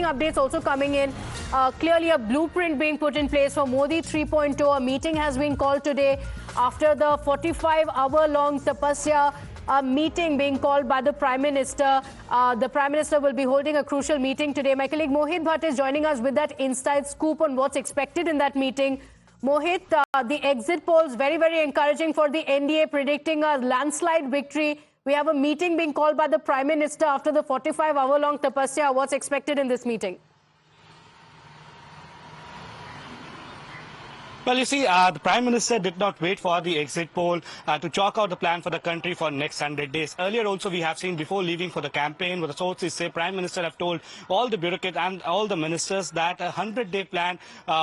breaking updates also coming in. Clearly a blueprint being put in place for Modi 3.0. A meeting has been called today after the 45-hour-long Tapasya meeting being called by the Prime Minister. The Prime Minister will be holding a crucial meeting today. My colleague Mohit Bhatt is joining us with that inside scoop on what's expected in that meeting. Mohit, the exit polls very, very encouraging for the NDA, predicting a landslide victory. We have a meeting being called by the Prime Minister after the 45-hour-long Tapasya. What's expected in this meeting? Well, you see, the Prime Minister did not wait for the exit poll to chalk out the plan for the country for next 100 days. Earlier also we have seen before leaving for the campaign, what the sources say, Prime Minister have told all the bureaucrats and all the ministers that a 100-day plan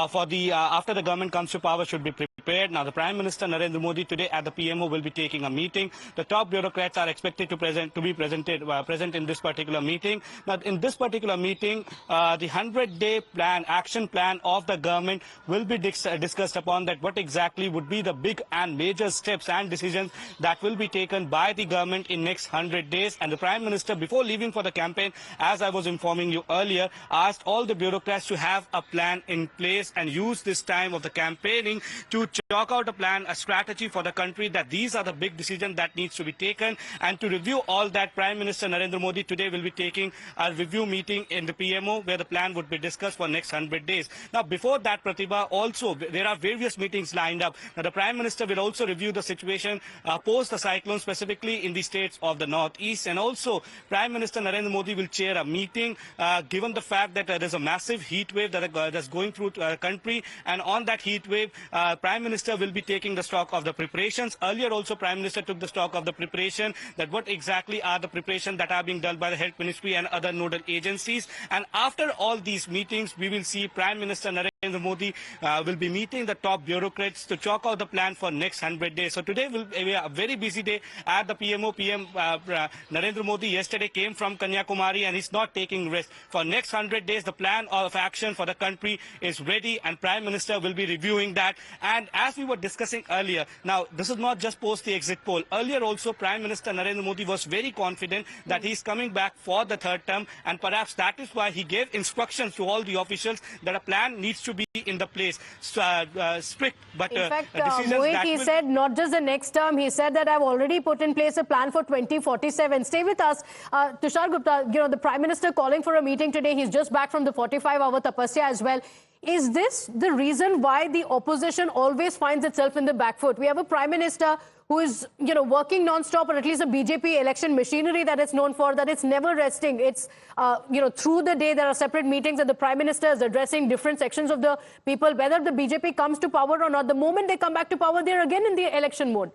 for the after the government comes to power should be prepared. Now, the Prime Minister Narendra Modi today at the PMO will be taking a meeting. The top bureaucrats are expected to be present in this particular meeting. Now, in this particular meeting, the 100-day plan, action plan of the government will be discussed upon, that what exactly would be the big and major steps and decisions that will be taken by the government in next 100 days. And the Prime Minister, before leaving for the campaign, as I was informing you earlier, asked all the bureaucrats to have a plan in place and use this time of the campaigning to chalk out a plan, a strategy for the country, that these are the big decisions that needs to be taken. And to review all that, Prime Minister Narendra Modi today will be taking a review meeting in the PMO where the plan would be discussed for next 100 days. Now, before that, Pratibha, also there are various meetings lined up. Now, the Prime Minister will also review the situation post the cyclone, specifically in the states of the northeast. And also, Prime Minister Narendra Modi will chair a meeting given the fact that there is a massive heat wave that's going through the country. And on that heat wave, Prime Minister will be taking the stock of the preparations. Earlier also, Prime Minister took the stock of the preparation, that what exactly are the preparations that are being done by the Health Ministry and other nodal agencies. And after all these meetings, we will see Prime Minister Narendra Modi will be meeting the top bureaucrats to chalk out the plan for next 100 days. So today will be a very busy day at the PMO. PM Narendra Modi yesterday came from Kanyakumari and he's not taking rest. For next 100 days, the plan of action for the country is ready and Prime Minister will be reviewing that. And as we were discussing earlier, now this is not just post the exit poll. Earlier also, Prime Minister Narendra Modi was very confident that he's coming back for the third term, and perhaps that is why he gave instructions to all the officials that a plan needs to be in the place. Strict, but in fact, Mohit, he said not just the next term, he said that I've already put in place a plan for 2047. Stay with us. Tushar Gupta, the Prime Minister calling for a meeting today. He's just back from the 45-hour Tapasya as well. Is this the reason why the opposition always finds itself in the back foot? We have a Prime Minister who is, working non-stop, or at least the BJP election machinery that it's known for, that it's never resting. It's, through the day there are separate meetings and the Prime Minister is addressing different sections of the people, whether the BJP comes to power or not. The moment they come back to power, they're again in the election mode.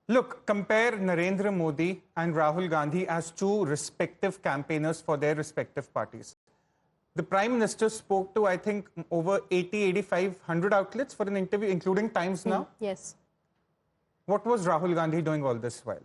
Look, compare Narendra Modi and Rahul Gandhi as two respective campaigners for their respective parties. The Prime Minister spoke to, I think, over 8500 outlets for an interview, including Times Now. Yes. What was Rahul Gandhi doing all this while?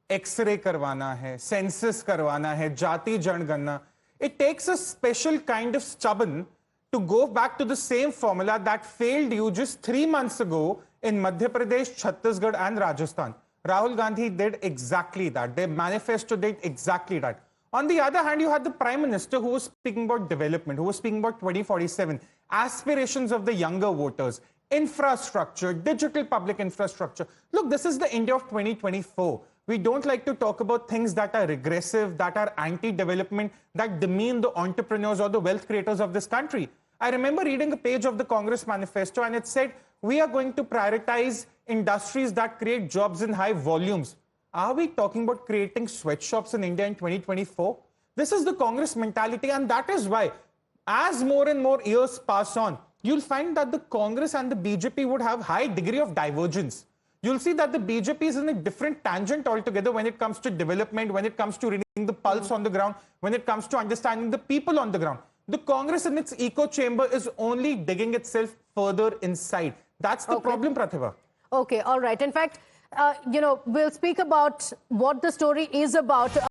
X-ray karwana hai, census karwana hai, jati janganna. It takes a special kind of stubborn to go back to the same formula that failed you just 3 months ago in Madhya Pradesh, Chhattisgarh and Rajasthan. Rahul Gandhi did exactly that. Their manifesto did exactly that. On the other hand, you had the Prime Minister who was speaking about development, who was speaking about 2047, aspirations of the younger voters, infrastructure, digital public infrastructure. Look, this is the India of 2024. We don't like to talk about things that are regressive, that are anti-development, that demean the entrepreneurs or the wealth creators of this country. I remember reading a page of the Congress manifesto and it said, we are going to prioritize industries that create jobs in high volumes. Are we talking about creating sweatshops in India in 2024? This is the Congress mentality, and that is why, as more and more years pass on, you'll find that the Congress and the BJP would have high degree of divergence. You'll see that the BJP is in a different tangent altogether when it comes to development, when it comes to reading the pulse on the ground, when it comes to understanding the people on the ground. The Congress in its echo chamber is only digging itself further inside. That's the problem, Pratibha. Okay, all right. In fact, we'll speak about what the story is about.